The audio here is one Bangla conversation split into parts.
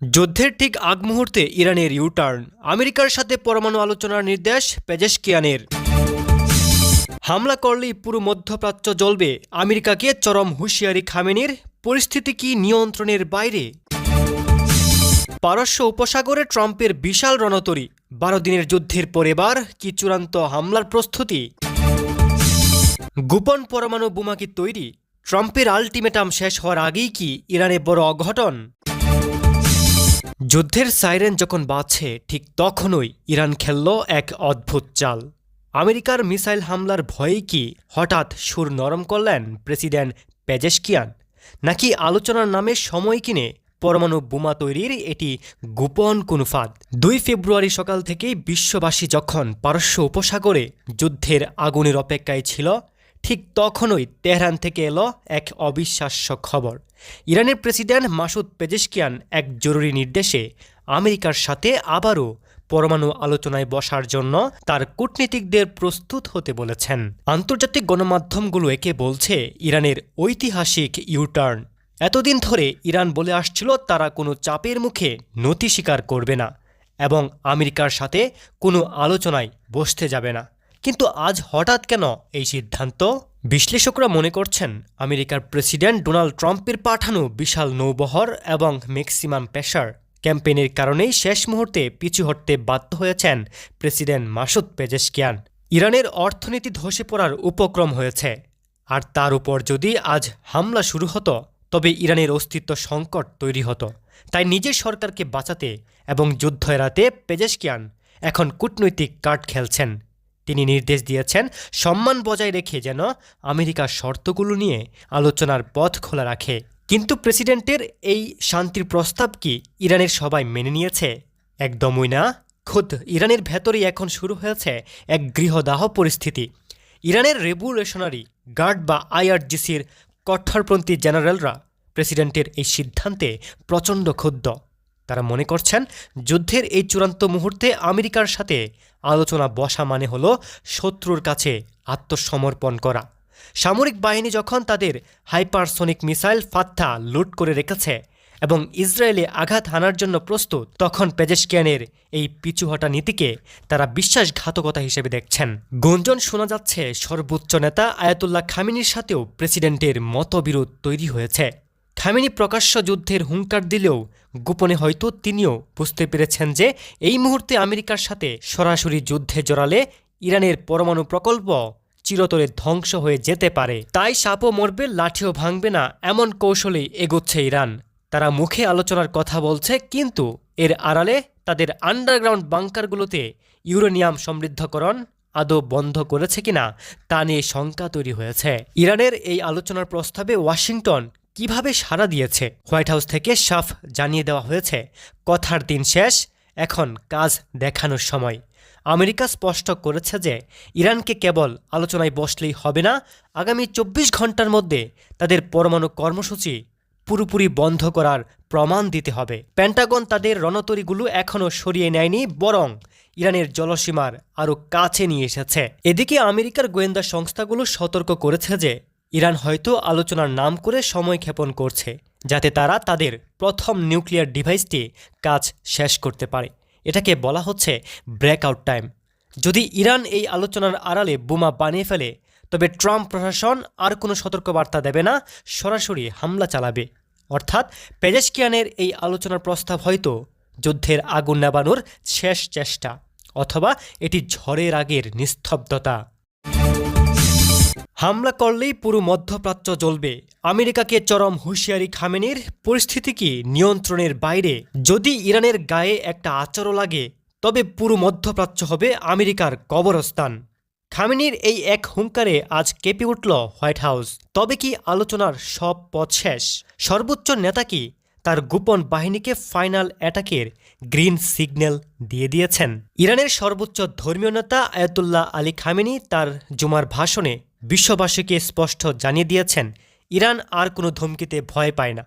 যুদ্ধের ঠিক আগ মুহূর্তে ইরানের ইউটার্ন, আমেরিকার সাথে পরমাণু আলোচনার নির্দেশ পেজেশকিয়ানের। হামলা করলেই পুরো মধ্যপ্রাচ্য জ্বলবে, আমেরিকাকে চরম হুঁশিয়ারি খামেনির। পরিস্থিতি কি নিয়ন্ত্রণের বাইরে? পারস্য উপসাগরে ট্রাম্পের বিশাল রণতরী, 12 দিনের যুদ্ধের পর এবার কি চূড়ান্ত হামলার প্রস্তুতি? গোপন পরমাণু বোমা কি তৈরি? ট্রাম্পের আল্টিমেটাম শেষ হওয়ার আগেই কি ইরানে বড় অঘটন? যুদ্ধের সাইরেন যখন বাজছে ঠিক তখনই ইরান খেলল এক অদ্ভুত চাল। আমেরিকার মিসাইল হামলার ভয়ে কি হঠাৎ সুর নরম করলেন প্রেসিডেন্ট পেজেশকিয়ান? নাকি আলোচনার নামে সময় কিনে পরমাণু বোমা তৈরির এটি গোপন কোনো ফাঁদ? 2 ফেব্রুয়ারি সকাল থেকেই বিশ্ববাসী যখন পারস্য উপসাগরে যুদ্ধের আগুনের অপেক্ষায় ছিল, ঠিক তখনই তেহরান থেকে এলো এক অবিশ্বাস্য খবর। ইরানের প্রেসিডেন্ট মাসুদ পেজেশকিয়ান এক জরুরি নির্দেশে আমেরিকার সাথে আবারও পরমাণু আলোচনায় বসার জন্য তার কূটনীতিকদের প্রস্তুত হতে বলেছেন। আন্তর্জাতিক গণমাধ্যমগুলো একে বলছে ইরানের ঐতিহাসিক ইউটার্ন। এতদিন ধরে ইরান বলে আসছিল তারা কোনো চাপের মুখে নতি স্বীকার করবে না এবং আমেরিকার সাথে কোনো আলোচনায় বসতে যাবে না। কিন্তু আজ হঠাৎ কেন এই সিদ্ধান্ত? বিশ্লেষকরা মনে করছেন আমেরিকার প্রেসিডেন্ট ডোনাল্ড ট্রাম্পের পাঠানো বিশাল নৌবহর এবং ম্যাক্সিমাম প্রেসার ক্যাম্পেইনের কারণেই শেষ মুহূর্তে পিছু হটতে বাধ্য হয়েছেন প্রেসিডেন্ট মাসুদ পেজেশকিয়ান। ইরানের অর্থনীতি ধসে পড়ার উপক্রম হয়েছে, আর তার উপর যদি আজ হামলা শুরু হতো তবে ইরানের অস্তিত্ব সংকট তৈরি হতো। তাই নিজের সরকারকে বাঁচাতে এবং যুদ্ধ এড়াতে পেজেশকিয়ান এখন কূটনৈতিক কার্ড খেলছেন। তিনি নির্দেশ দিয়েছেন সম্মান বজায় রেখে যেন আমেরিকার শর্তগুলো নিয়ে আলোচনার পথ খোলা রাখে। কিন্তু প্রেসিডেন্টের এই শান্তির প্রস্তাব কি ইরানের সবাই মেনে নিয়েছে? একদমই না। খোদ ইরানের ভেতরেই এখন শুরু হয়েছে এক গৃহদাহ পরিস্থিতি। ইরানের রেভলিউশনারি গার্ড বা আইআরজিসির কট্টরপন্থী জেনারেলরা প্রেসিডেন্টের এই সিদ্ধান্তে প্রচণ্ড ক্ষুব্ধ। তারা মনে করছেন যুদ্ধের এই চূড়ান্ত মুহূর্তে আমেরিকার সাথে আলোচনা বসা মানে হলো শত্রুর কাছে আত্মসমর্পণ করা। সামরিক বাহিনী যখন তাদের হাইপারসোনিক মিসাইল ফাত্তা লুট করে রেখেছে এবং ইসরায়েলে আঘাত হানার জন্য প্রস্তুত, তখন পেজেশকিয়ানের এই পিছুহটা নীতিকে তারা বিশ্বাসঘাতকতা হিসেবে দেখছেন। গুঞ্জন শোনা যাচ্ছে সর্বোচ্চ নেতা আয়াতুল্লাহ খামেনির সাথেও প্রেসিডেন্টের মতবিরোধ তৈরি হয়েছে। খামেনি প্রকাশ্য যুদ্ধের হুঙ্কার দিলেও গোপনে হয়তো তিনিও বুঝতে পেরেছেন যে এই মুহূর্তে আমেরিকার সাথে সরাসরি যুদ্ধে জড়ালে ইরানের পরমাণু প্রকল্প চিরতরে ধ্বংস হয়ে যেতে পারে। তাই সাপও মরবে, লাঠিও ভাঙবে না, এমন কৌশলেই এগোচ্ছে ইরান। তারা মুখে আলোচনার কথা বলছে, কিন্তু এর আড়ালে তাদের আন্ডারগ্রাউন্ড বাংকারগুলোতে ইউরেনিয়াম সমৃদ্ধকরণ আদৌ বন্ধ করেছে কিনা তা নিয়ে শঙ্কা তৈরি হয়েছে। ইরানের এই আলোচনার প্রস্তাবে ওয়াশিংটন কিভাবে সাড়া দিয়েছে? হোয়াইট হাউস থেকে সাফ জানিয়ে দেওয়া হয়েছে কথার দিন শেষ, এখন কাজ দেখানোর সময়। আমেরিকা স্পষ্ট করেছে যে ইরানকে কেবল আলোচনায় বসলেই হবে না, আগামী 24 ঘন্টার মধ্যে তাদের পরমাণু কর্মসূচি পুরোপুরি বন্ধ করার প্রমাণ দিতে হবে। পেন্টাগন তাদের রণতরীগুলো এখনও সরিয়ে নেয়নি, বরং ইরানের জলসীমার আরও কাছে নিয়ে এসেছে। এদিকে আমেরিকার গোয়েন্দা সংস্থাগুলো সতর্ক করেছে যে ইরান হয়তো আলোচনার নাম করে সময় ক্ষেপণ করছে, যাতে তারা তাদের প্রথম নিউক্লিয়ার ডিভাইসটি কাজ শেষ করতে পারে। এটাকে বলা হচ্ছে ব্রেকআউট টাইম। যদি ইরান এই আলোচনার আড়ালে বোমা বানিয়ে ফেলে, তবে ট্রাম্প প্রশাসন আর কোনো সতর্কবার্তা দেবে না, সরাসরি হামলা চালাবে। অর্থাৎ পেজেশকিয়ানের এই আলোচনার প্রস্তাব হয়তো যুদ্ধের আগুন নেবানোর শেষ চেষ্টা, অথবা এটি ঝড়ের আগের নিস্তব্ধতা। হামলা করলেই পুরো মধ্যপ্রাচ্য জ্বলবে, আমেরিকাকে চরম হুঁশিয়ারি খামেনির। পরিস্থিতি কি নিয়ন্ত্রণের বাইরে? যদি ইরানের গায়ে একটা আঁচড়ও লাগে, তবে পুরো মধ্যপ্রাচ্য হবে আমেরিকার কবরস্থান। খামেনির এই এক হুঙ্কারে আজ কেঁপে উঠল হোয়াইট হাউস। তবে কি আলোচনার সব পথ শেষ? সর্বোচ্চ নেতা কি তার গোপন বাহিনীকে ফাইনাল অ্যাটাকের গ্রিন সিগন্যাল দিয়ে দিয়েছেন? ইরানের সর্বোচ্চ ধর্মীয় নেতা আয়াতুল্লাহ আলী খামেনি তার জুমার ভাষণে বিশ্ববাসীকে স্পষ্ট জানিয়ে দিয়েছেন ইরান আর কোনো ধমকিতে ভয় পায় না।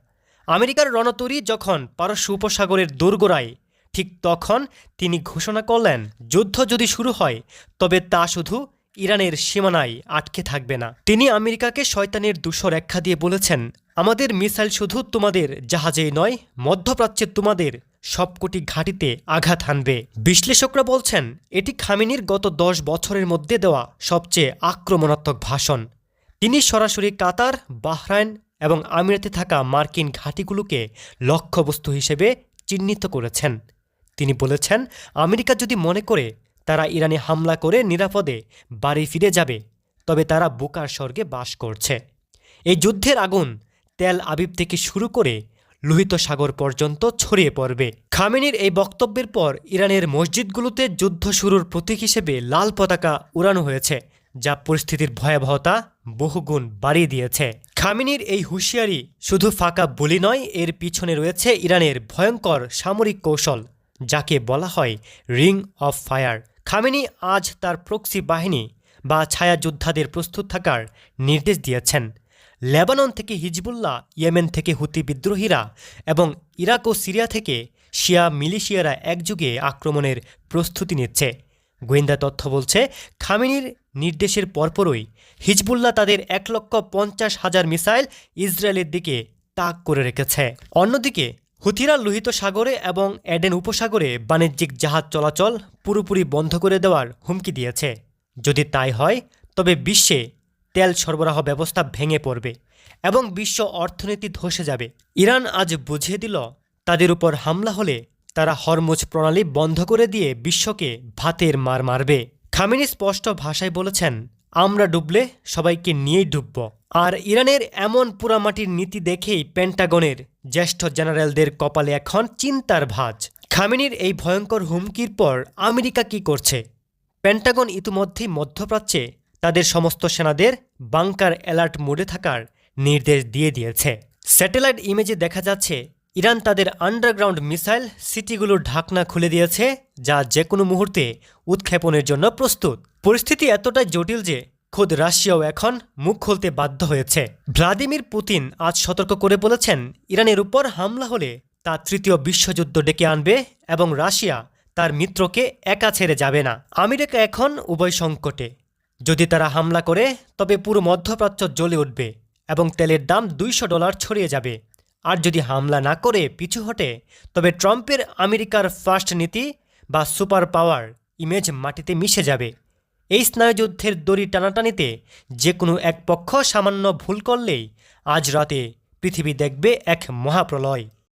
আমেরিকার রণতরী যখন পারস্য উপসাগরের দোরগোড়ায়, ঠিক তখন তিনি ঘোষণা করলেন যুদ্ধ যদি শুরু হয় তবে তা শুধু ইরানের সীমানায় আটকে থাকবে না। তিনি আমেরিকাকে শয়তানের ধূসর আখ্যা দিয়ে বলেছেন, আমাদের মিসাইল শুধু তোমাদের জাহাজেই নয়, মধ্যপ্রাচ্যে তোমাদের সবকটি ঘাঁটিতে আঘাত হানবে। বিশ্লেষকরা বলছেন এটি খামেনির গত 10 বছরের মধ্যে দেওয়া সবচেয়ে আক্রমণাত্মক ভাষণ। তিনি সরাসরি কাতার, বাহরাইন এবং আমিরাতে থাকা মার্কিন ঘাঁটিগুলোকে লক্ষ্যবস্তু হিসেবে চিহ্নিত করেছেন। তিনি বলেছেন, আমেরিকা যদি মনে করে তারা ইরানে হামলা করে নিরাপদে বাড়ি ফিরে যাবে, তবে তারা বোকার স্বর্গে বাস করছে। এই যুদ্ধের আগুন তেল আবিব থেকে শুরু করে লোহিত সাগর পর্যন্ত ছড়িয়ে পড়বে। খামেনির এই বক্তব্যের পর ইরানের মসজিদগুলোতে যুদ্ধ শুরুর প্রতীক হিসেবে লাল পতাকা উড়ানো হয়েছে, যা পরিস্থিতির ভয়াবহতা বহুগুণ বাড়িয়ে দিয়েছে। খামেনির এই হুঁশিয়ারি শুধু ফাঁকা বুলি নয়, এর পিছনে রয়েছে ইরানের ভয়ঙ্কর সামরিক কৌশল, যাকে বলা হয় রিং অফ ফায়ার। খামেনি আজ তার প্রক্সি বাহিনী বা ছায়া যোদ্ধাদের প্রস্তুত থাকার নির্দেশ দিয়েছেন। লেবানন থেকে হিজবুল্লাহ, ইয়েমেন থেকে হুতি বিদ্রোহীরা এবং ইরাক ও সিরিয়া থেকে শিয়া মিলিশিয়ারা একযোগে আক্রমণের প্রস্তুতি নিচ্ছে। গোয়েন্দা তথ্য বলছে, খামেনির নির্দেশের পরপরই হিজবুল্লাহ তাদের 1,50,000 মিসাইল ইসরায়েলের দিকে তাক করে রেখেছে। অন্যদিকে হুথিরা লোহিত সাগরে এবং এডেন উপসাগরে বাণিজ্যিক জাহাজ চলাচল পুরোপুরি বন্ধ করে দেওয়ার হুমকি দিয়েছে। যদি তাই হয়, তবে বিশ্বে তেল সরবরাহ ব্যবস্থা ভেঙে পড়বে এবং বিশ্ব অর্থনীতি ধসে যাবে। ইরান আজ বুঝিয়ে দিল, তাদের উপর হামলা হলে তারা হরমুজ প্রণালী বন্ধ করে দিয়ে বিশ্বকে ভাতের মার মারবে। খামেনি স্পষ্ট ভাষায় বলেছেন, আমরা ডুবলে সবাইকে নিয়েই ডুবব। আর ইরানের এমন পোড়ামাটির নীতি দেখেই পেন্টাগনের জ্যেষ্ঠ জেনারেলদের কপালে এখন চিন্তার ভাঁজ। খামেনির এই ভয়ঙ্কর হুমকির পর আমেরিকা কি করছে? পেন্টাগন ইতিমধ্যেই মধ্যপ্রাচ্যে তাদের সমস্ত সেনাদের বাংকার অ্যালার্ট মোডে থাকার নির্দেশ দিয়ে দিয়েছে। স্যাটেলাইট ইমেজে দেখা যাচ্ছে ইরান তাদের আন্ডারগ্রাউন্ড মিসাইল সিটিগুলোর ঢাকনা খুলে দিয়েছে, যা যে কোনো মুহূর্তে উৎক্ষেপণের জন্য প্রস্তুত। পরিস্থিতি এতটাই জটিল যে খোদ রাশিয়াও এখন মুখ খুলতে বাধ্য হয়েছে। ভ্লাদিমির পুতিন আজ সতর্ক করে বলেছেন, ইরানের উপর হামলা হলে তা তৃতীয় বিশ্বযুদ্ধ ডেকে আনবে এবং রাশিয়া তার মিত্রকে একা ছেড়ে যাবে না। আমেরিকা এখন উভয় সংকটে। যদি তারা হামলা করে, তবে পুরো মধ্যপ্রাচ্য জ্বলে উঠবে এবং তেলের দাম $200 ছড়িয়ে যাবে। আর যদি হামলা না করে পিছু হটে, তবে ট্রাম্পের আমেরিকার ফার্স্ট নীতি বা সুপার পাওয়ার ইমেজ মাটিতে মিশে যাবে। এই স্নায়ুযুদ্ধের দড়ি টানাটানিতে যে কোনো এক পক্ষ সামান্য ভুল করলেই আজ রাতে পৃথিবী দেখবে এক মহাপ্রলয়।